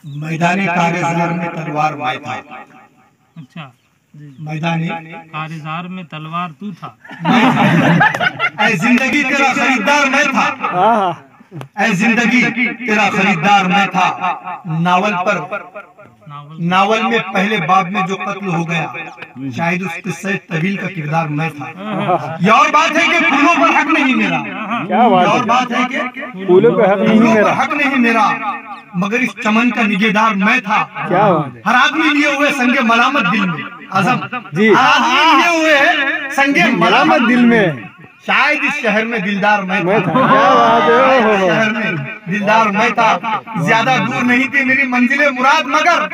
میدان کارزار میں تلوار میں تھا. اچھا میدان کارزار میں تلوار تو تھا. اے زندگی تیرا خریدار میں تھا. اے زندگی تیرا خریدار میں تھا. ناول میں پہلے باب میں جو قتل ہو گیا شاید اس قصے طویل کا کردار میں تھا. یہ اور بات ہے کہ پھولوں پر حق نہیں میرا. یہ اور بات ہے کہ پھولوں پر حق نہیں میرا مگر اس چمن کا نگہدار میں تھا. ہر آدمی لیے ہوئے سنگ ملامت دل میں عزم جی ہر آدمی لیے ہوئے سنگ ملامت دل میں شاید اس شہر میں دلدار میں تھا. کیا بات ہے. شہر میں دلدار میں تھا. زیادہ دور نہیں تھی میری منزل مراد مگر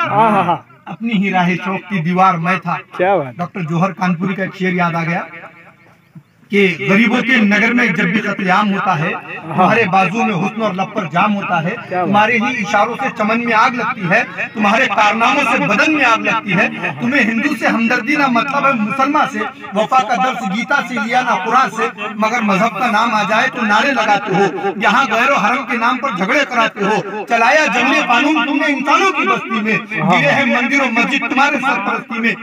اپنی ہی راہ شوق کی دیوار میں تھا. کیا بات. ڈاکٹر جوہر کانپوری کا ایک شعر یاد آ گیا کہ غریبوں کے نگر میں جب بھی قتل عام ہوتا ہے تمہارے بازو میں حسن اور لب پر جام ہوتا ہے. تمہارے ہی اشاروں سے چمن میں آگ لگتی ہے. تمہارے کارناموں سے بدن میں آگ لگتی ہے. تمہیں ہندو سے ہمدردی نہ مطلب ہے مسلمان سے. وفا کا درس گیتا سے لیا نہ قرآن سے. مگر مذہب کا نام آ جائے تو نعرے لگاتے ہو. یہاں غیر و حرم کے نام پر جھگڑے کراتے ہو. چلایا جنگلی قانون تم نے انسانوں کی بستی میں. گرے ہیں مندر و مسجد تمہارے سرپرستی میں.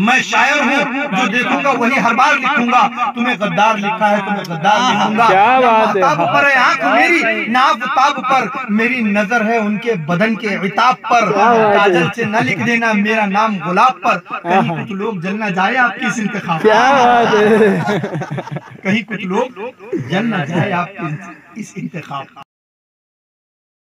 میں شاعر ہوں جو دیکھوں گا وہی ہر بار لکھوں گا. تمہیں غدار لکھا ہے تمہیں غدار لکھوں گا. کیا بات ہے. آفتاب پر ہے آنکھ میری نہ آفتاب پر. میری نظر ہے ان کے بدن کے عتاب پر. کاجل سے نہ لکھ دینا میرا نام گلاب پر. کہیں کچھ لوگ جل نہ جائے آپ کی اس انتخاب. کیا بات ہے. کہیں کچھ لوگ جل نہ جائے آپ کی اس انتخاب.